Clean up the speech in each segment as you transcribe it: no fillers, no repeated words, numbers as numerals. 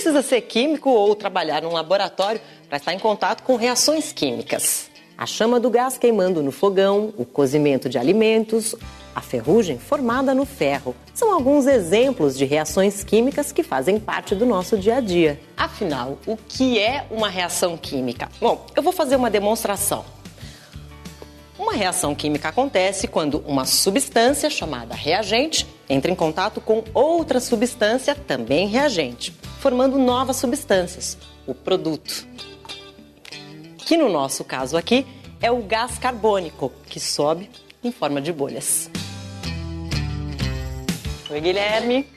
precisa ser químico ou trabalhar num laboratório para estar em contato com reações químicas. A chama do gás queimando no fogão, o cozimento de alimentos, a ferrugem formada no ferro. São alguns exemplos de reações químicas que fazem parte do nosso dia a dia. Afinal, o que é uma reação química? Bom, eu vou fazer uma demonstração. Uma reação química acontece quando uma substância chamada reagente entra em contato com outra substância também reagente, formando novas substâncias, o produto. Que no nosso caso aqui é o gás carbônico, que sobe em forma de bolhas. Oi, Guilherme.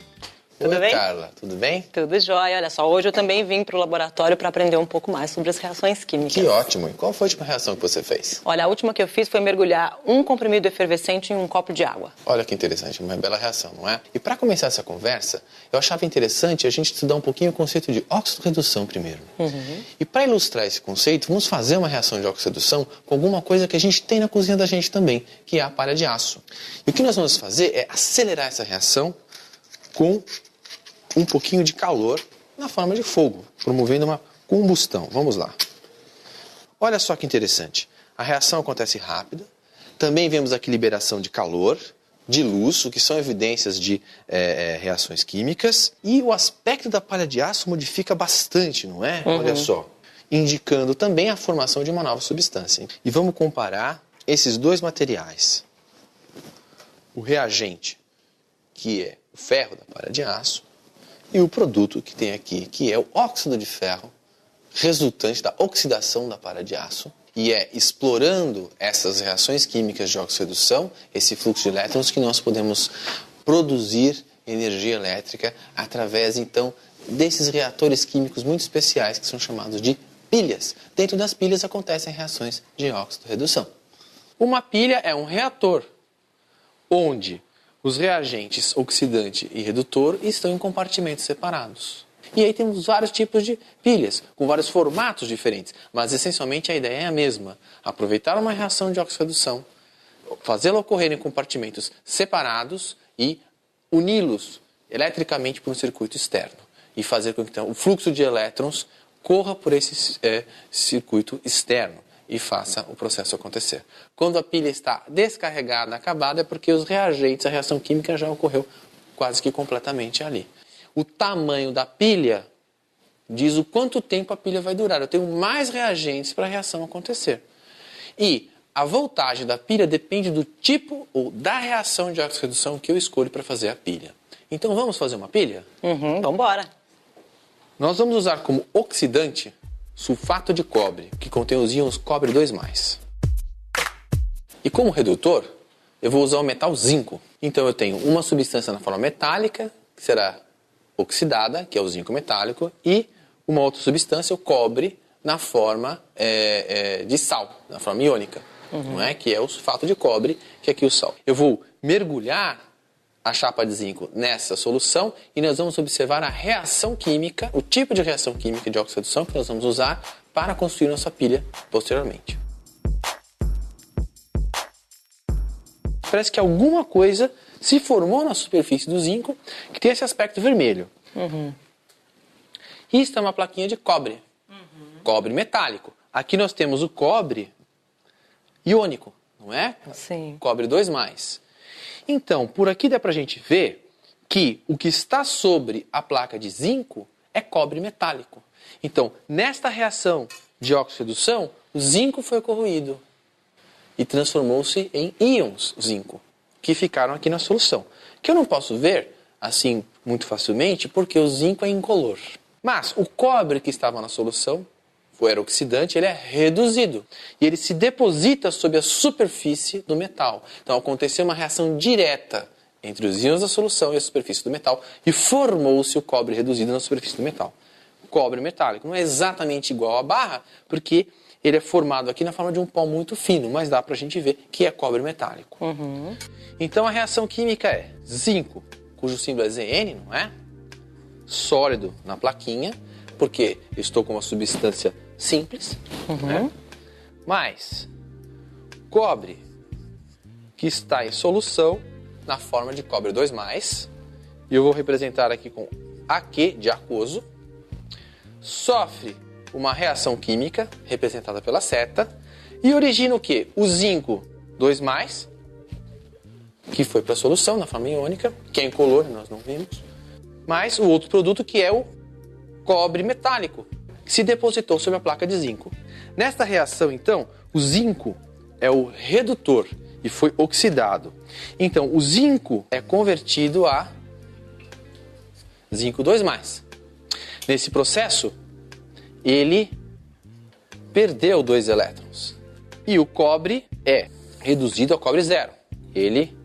Tudo bem? Oi, Carla. Tudo bem? Tudo jóia. Olha só, hoje eu também vim para o laboratório para aprender um pouco mais sobre as reações químicas. Que ótimo. E qual foi a última reação que você fez? Olha, a última que eu fiz foi mergulhar um comprimido efervescente em um copo de água. Olha que interessante, uma bela reação, não é? E para começar essa conversa, eu achava interessante a gente estudar um pouquinho o conceito de óxido-redução primeiro. E para ilustrar esse conceito, vamos fazer uma reação de óxido-redução com alguma coisa que a gente tem na cozinha da gente também, que é a palha de aço. E o que nós vamos fazer é acelerar essa reação com um pouquinho de calor na forma de fogo, promovendo uma combustão. Vamos lá. Olha só que interessante. A reação acontece rápida. Também vemos aqui liberação de calor, de luz, o que são evidências de reações químicas. E o aspecto da palha de aço modifica bastante, não é? Olha só. Indicando também a formação de uma nova substância. E vamos comparar esses dois materiais. O reagente, que é o ferro da palha de aço, e o produto que tem aqui, que é o óxido de ferro, resultante da oxidação da palha de aço. E é explorando essas reações químicas de oxirredução, esse fluxo de elétrons, que nós podemos produzir energia elétrica através, então, desses reatores químicos muito especiais, que são chamados de pilhas. Dentro das pilhas acontecem reações de óxido-redução. Uma pilha é um reator, onde os reagentes oxidante e redutor estão em compartimentos separados. E aí temos vários tipos de pilhas, com vários formatos diferentes, mas essencialmente a ideia é a mesma. Aproveitar uma reação de oxirredução, fazê-la ocorrer em compartimentos separados e uni-los eletricamente por um circuito externo. E fazer com que então, o fluxo de elétrons corra por esse circuito externo e faça o processo acontecer. Quando a pilha está descarregada, acabada, é porque os reagentes, a reação química já ocorreu quase que completamente ali. O tamanho da pilha diz o quanto tempo a pilha vai durar. Eu tenho mais reagentes para a reação acontecer. E a voltagem da pilha depende do tipo ou da reação de oxirredução que eu escolho para fazer a pilha. Então vamos fazer uma pilha? Vamos embora. Nós vamos usar como oxidante sulfato de cobre, que contém os íons cobre 2+. E como redutor, eu vou usar o metal zinco. Então eu tenho uma substância na forma metálica, que será oxidada, que é o zinco metálico, e uma outra substância, o cobre, na forma de sal, na forma iônica, não é? Que é o sulfato de cobre, que é aqui o sal. Eu vou mergulhar a chapa de zinco nessa solução e nós vamos observar a reação química, o tipo de reação química de oxirredução que nós vamos usar para construir nossa pilha posteriormente. Parece que alguma coisa se formou na superfície do zinco que tem esse aspecto vermelho. Isso é uma plaquinha de cobre, cobre metálico. Aqui nós temos o cobre iônico, não é? Sim. Cobre 2+. Então, por aqui dá pra gente ver que o que está sobre a placa de zinco é cobre metálico. Então, nesta reação de oxirredução, o zinco foi corroído e transformou-se em íons zinco, que ficaram aqui na solução. Que eu não posso ver, assim, muito facilmente, porque o zinco é incolor. Mas o cobre que estava na solução, era oxidante, ele é reduzido. E ele se deposita sobre a superfície do metal. Então aconteceu uma reação direta entre os íons da solução e a superfície do metal e formou-se o cobre reduzido na superfície do metal. O cobre metálico não é exatamente igual à barra, porque ele é formado aqui na forma de um pó muito fino, mas dá pra gente ver que é cobre metálico. Então a reação química é zinco, cujo símbolo é Zn, não é? Sólido na plaquinha, porque estou com uma substância simples, né? Mais cobre, que está em solução na forma de cobre 2+, e eu vou representar aqui com Aq de aquoso, sofre uma reação química, representada pela seta, e origina o quê? O zinco 2+, que foi para a solução na forma iônica, que é incolor, nós não vimos, mais o outro produto que é o cobre metálico, que se depositou sobre a placa de zinco. Nesta reação, então, o zinco é o redutor e foi oxidado. Então, o zinco é convertido a zinco 2+. Nesse processo, ele perdeu 2 elétrons. E o cobre é reduzido a cobre zero. Ele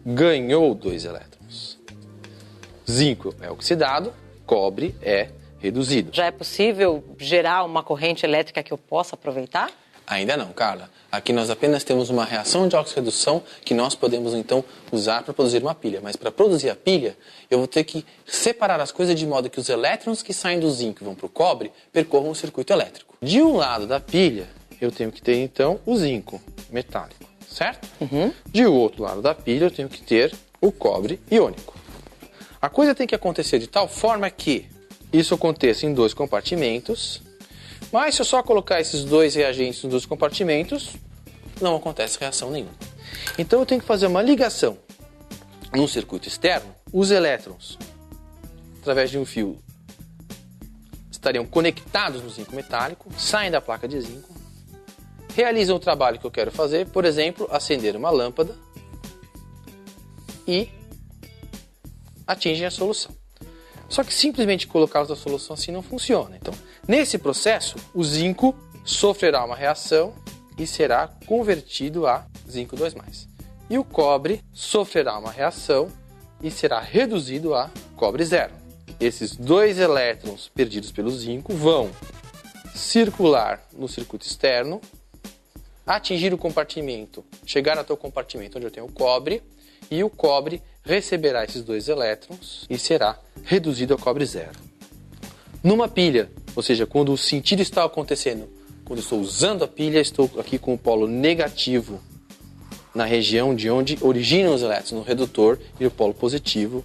ganhou 2 elétrons. Zinco é oxidado, cobre é reduzido. Já é possível gerar uma corrente elétrica que eu possa aproveitar? Ainda não, Carla. Aqui nós apenas temos uma reação de oxirredução que nós podemos então usar para produzir uma pilha. Mas para produzir a pilha, eu vou ter que separar as coisas de modo que os elétrons que saem do zinco e vão para o cobre percorram o circuito elétrico. De um lado da pilha, eu tenho que ter então o zinco metálico, certo? De outro lado da pilha, eu tenho que ter o cobre iônico. A coisa tem que acontecer de tal forma que isso aconteça em 2 compartimentos. Mas se eu só colocar esses 2 reagentes nos 2 compartimentos, não acontece reação nenhuma. Então eu tenho que fazer uma ligação no circuito externo. Os elétrons, através de um fio, estariam conectados no zinco metálico, saem da placa de zinco, realizam o trabalho que eu quero fazer, por exemplo, acender uma lâmpada e atingem a solução. Só que simplesmente colocá-los na solução assim não funciona. Então, nesse processo, o zinco sofrerá uma reação e será convertido a zinco 2+. E o cobre sofrerá uma reação e será reduzido a cobre zero. Esses 2 elétrons perdidos pelo zinco vão circular no circuito externo, atingir o compartimento, chegar até o compartimento onde eu tenho o cobre, e o cobre receberá esses 2 elétrons e será reduzido a cobre zero. Numa pilha, ou seja, quando o sentido está acontecendo, quando eu estou usando a pilha, estou aqui com o polo negativo na região de onde originam os elétrons, no redutor, e o polo positivo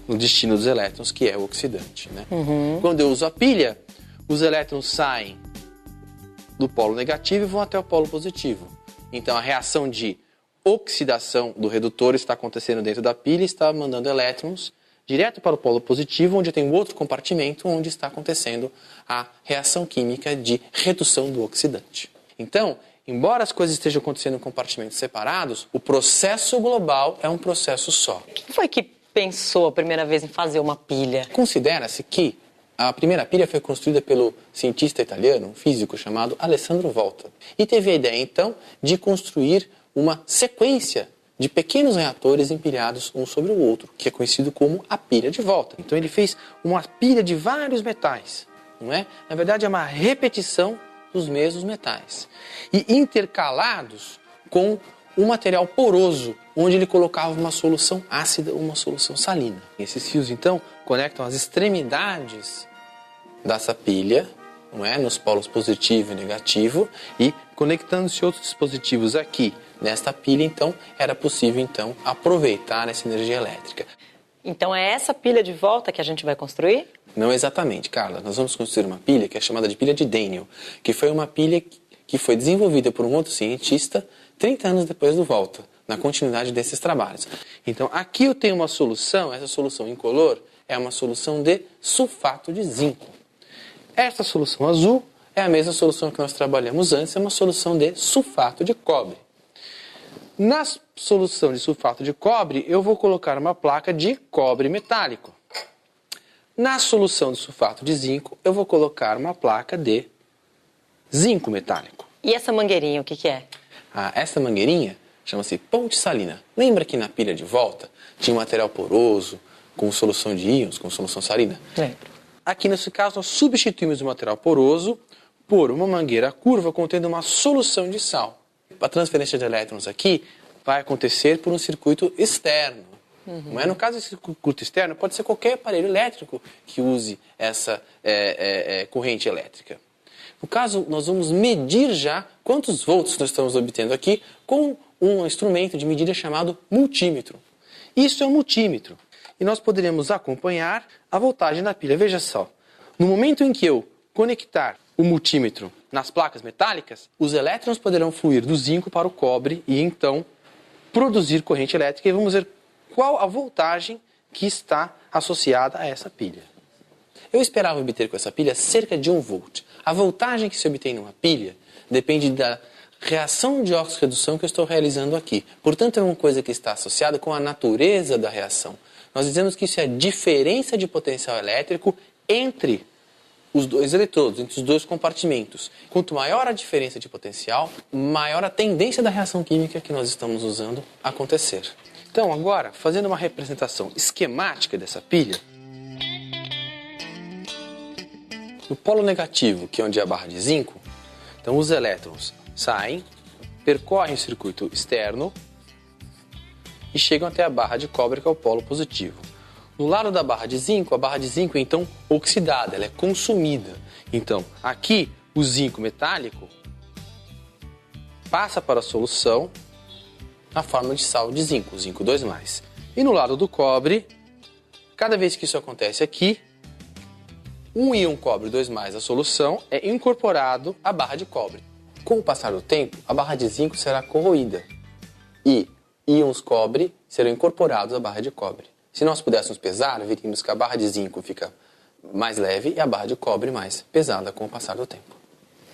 no destino dos elétrons, que é o oxidante, né? Quando eu uso a pilha, os elétrons saem do polo negativo e vão até o polo positivo. Então a reação de oxidação do redutor está acontecendo dentro da pilha e está mandando elétrons direto para o polo positivo, onde tem um outro compartimento onde está acontecendo a reação química de redução do oxidante. Então, embora as coisas estejam acontecendo em compartimentos separados, o processo global é um processo só. Quem foi que pensou a primeira vez em fazer uma pilha? Considera-se que a primeira pilha foi construída pelo cientista italiano, um físico chamado Alessandro Volta, e teve a ideia então de construir uma sequência de pequenos reatores empilhados um sobre o outro, que é conhecido como a pilha de Volta. Então ele fez uma pilha de vários metais, não é? Na verdade é uma repetição dos mesmos metais, e intercalados com um material poroso, onde ele colocava uma solução ácida ou uma solução salina. Esses fios então conectam as extremidades dessa pilha, não é? Nos polos positivo e negativo, e conectando-se outros dispositivos aqui nesta pilha, então era possível então aproveitar essa energia elétrica. Então é essa pilha de volta que a gente vai construir? Não exatamente, Carla. Nós vamos construir uma pilha que é chamada de pilha de Daniell, que foi uma pilha que foi desenvolvida por um outro cientista 30 anos depois do Volta, na continuidade desses trabalhos. Então aqui eu tenho uma solução, essa solução incolor é uma solução de sulfato de zinco. Esta solução azul é a mesma solução que nós trabalhamos antes, é uma solução de sulfato de cobre. Na solução de sulfato de cobre, eu vou colocar uma placa de cobre metálico. Na solução de sulfato de zinco, eu vou colocar uma placa de zinco metálico. E essa mangueirinha, o que é? Essa mangueirinha chama-se ponte salina. Lembra que na pilha de volta tinha um material poroso, com solução de íons, com solução salina? Lembro. Aqui nesse caso nós substituímos o material poroso por uma mangueira curva contendo uma solução de sal. A transferência de elétrons aqui vai acontecer por um circuito externo. Mas no caso desse circuito externo, pode ser qualquer aparelho elétrico que use essa corrente elétrica. No caso, nós vamos medir já quantos volts nós estamos obtendo aqui com um instrumento de medida chamado multímetro. Isso é um multímetro. E nós poderemos acompanhar a voltagem da pilha. Veja só, No momento em que eu conectar o multímetro nas placas metálicas, os elétrons poderão fluir do zinco para o cobre e então produzir corrente elétrica, e vamos ver qual a voltagem que está associada a essa pilha. Eu esperava obter com essa pilha cerca de 1 volt. A voltagem que se obtém numa pilha depende da reação de óxido-redução que eu estou realizando aqui. Portanto, é uma coisa que está associada com a natureza da reação. Nós dizemos que isso é a diferença de potencial elétrico entre os dois eletrodos, entre os dois compartimentos. Quanto maior a diferença de potencial, maior a tendência da reação química que nós estamos usando a acontecer. Então, agora, fazendo uma representação esquemática dessa pilha, no polo negativo, que é onde é a barra de zinco, então os elétrons saem, percorrem o circuito externo e chegam até a barra de cobre, que é o polo positivo. No lado da barra de zinco, a barra de zinco é então oxidada, ela é consumida. Então, aqui, o zinco metálico passa para a solução na forma de sal de zinco, zinco 2+. E no lado do cobre, cada vez que isso acontece aqui, um íon cobre 2+, a solução, é incorporado à barra de cobre. Com o passar do tempo, a barra de zinco será corroída e íons cobre serão incorporados à barra de cobre. Se nós pudéssemos pesar, veríamos que a barra de zinco fica mais leve e a barra de cobre mais pesada com o passar do tempo.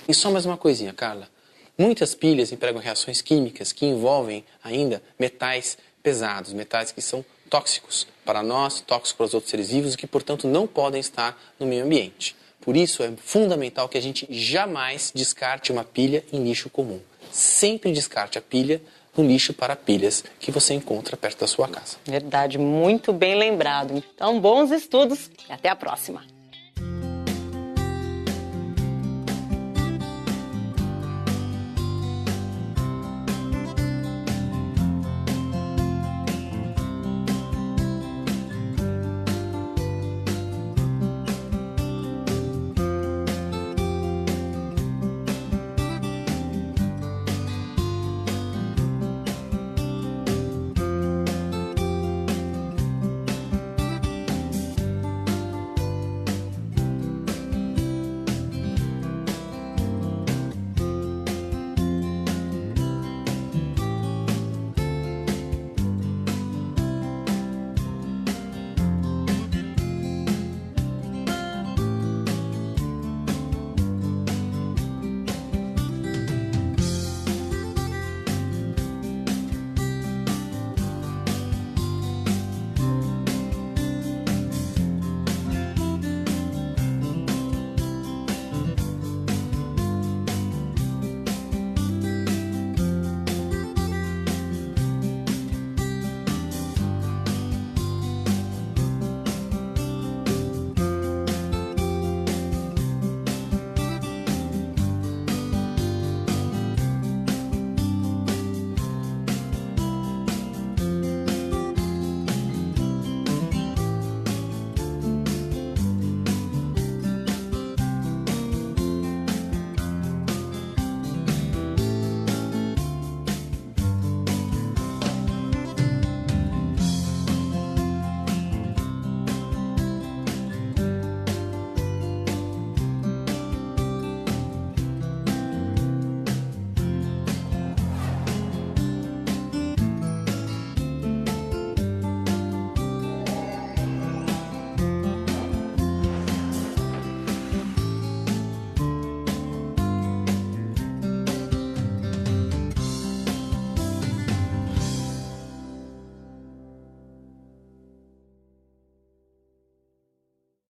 E só mais uma coisinha, Carla. Muitas pilhas empregam reações químicas que envolvem ainda metais pesados, metais que são tóxicos para nós, tóxicos para os outros seres vivos e que, portanto, não podem estar no meio ambiente. Por isso, é fundamental que a gente jamais descarte uma pilha em lixo comum. Sempre descarte a pilha no lixo para pilhas que você encontra perto da sua casa. Verdade, muito bem lembrado. Então, bons estudos e até a próxima.